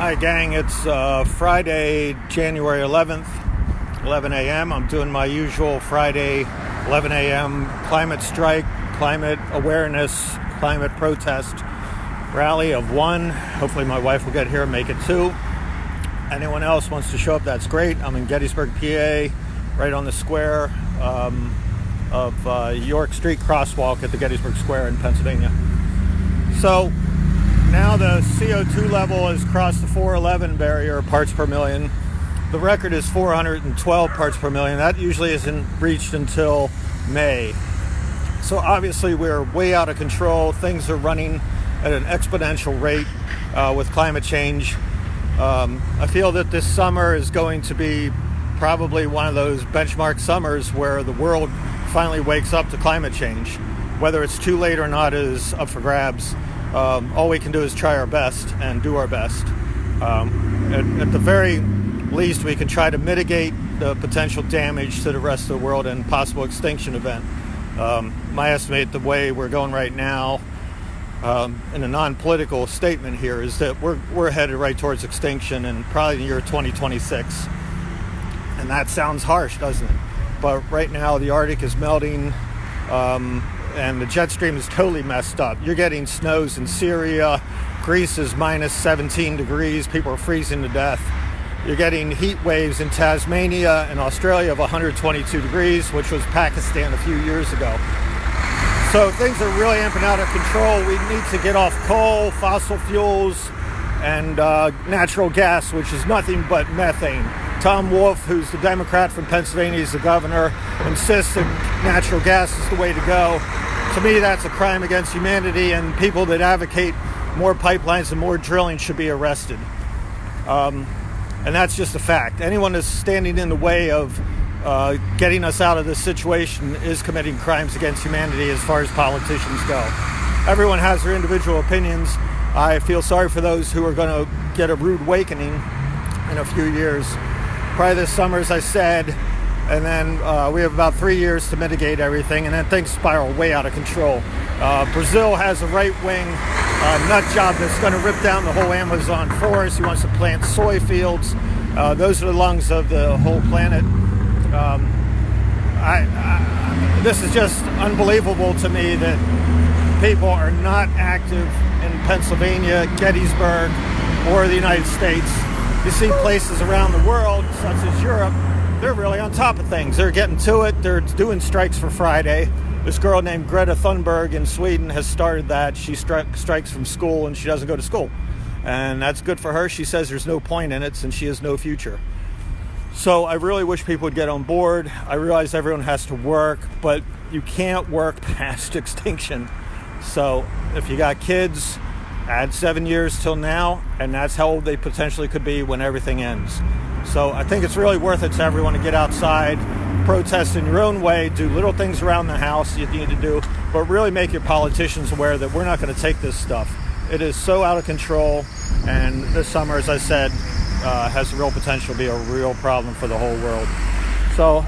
Hi gang, it's Friday, January 11th, 11 a.m. I'm doing my usual Friday 11 a.m. climate strike, climate awareness, climate protest rally of one. Hopefully my wife will get here and make it two. Anyone else wants to show up, that's great. I'm in Gettysburg, PA, right on the square of York Street crosswalk at the Gettysburg Square in Pennsylvania. So now the CO2 level has crossed the 411 barrier, parts per million. The record is 412 parts per million. That usually isn't reached until May. So obviously we're way out of control. Things are running at an exponential rate with climate change. I feel that this summer is going to be probably one of those benchmark summers where the world finally wakes up to climate change. Whether it's too late or not is up for grabs. All we can do is try our best and do our best. At the very least, we can try to mitigate the potential damage to the rest of the world and possible extinction event. My estimate, the way we're going right now, in a non-political statement here, is that we're headed right towards extinction in probably the year 2026. And that sounds harsh, doesn't it? But right now, the Arctic is melting. And the jet stream is totally messed up. You're getting snows in Syria. Greece is minus 17 degrees. People are freezing to death. You're getting heat waves in Tasmania and Australia of 122 degrees, which was Pakistan a few years ago. So things are really amping out of control. We need to get off coal, fossil fuels, and natural gas, which is nothing but methane. Tom Wolf, who's the Democrat from Pennsylvania, is the governor, insists that natural gas is the way to go. To me, that's a crime against humanity, and people that advocate more pipelines and more drilling should be arrested. And that's just a fact. Anyone that's standing in the way of getting us out of this situation is committing crimes against humanity as far as politicians go. Everyone has their individual opinions. I feel sorry for those who are going to get a rude awakening in a few years. Probably this summer, as I said, and then we have about 3 years to mitigate everything, and then things spiral way out of control. Brazil has a right-wing nut job that's going to rip down the whole Amazon forest. He wants to plant soy fields. Those are the lungs of the whole planet. This is just unbelievable to me that people are not active in Pennsylvania, Gettysburg, or the United States. You see places around the world, such as Europe, they're really on top of things. They're getting to it. They're doing strikes for Friday. This girl named Greta Thunberg in Sweden has started that. She strikes from school and she doesn't go to school. And that's good for her. She says there's no point in it since she has no future. So I really wish people would get on board. I realize everyone has to work, but you can't work past extinction. So if you got kids, add 7 years till now, and that's how old they potentially could be when everything ends. So I think it's really worth it to everyone to get outside, protest in your own way, do little things around the house you need to do, but really make your politicians aware that we're not going to take this stuff. It is so out of control, and this summer, as I said, has the real potential to be a real problem for the whole world. So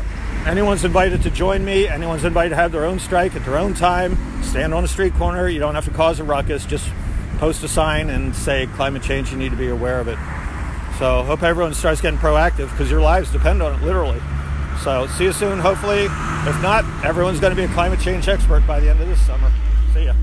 anyone's invited to join me. Anyone's invited to have their own strike at their own time. Stand on a street corner. You don't have to cause a ruckus. Just post a sign and say climate change, you need to be aware of it. So hope everyone starts getting proactive because your lives depend on it, literally. So see you soon, hopefully. If not, everyone's going to be a climate change expert by the end of this summer. See ya.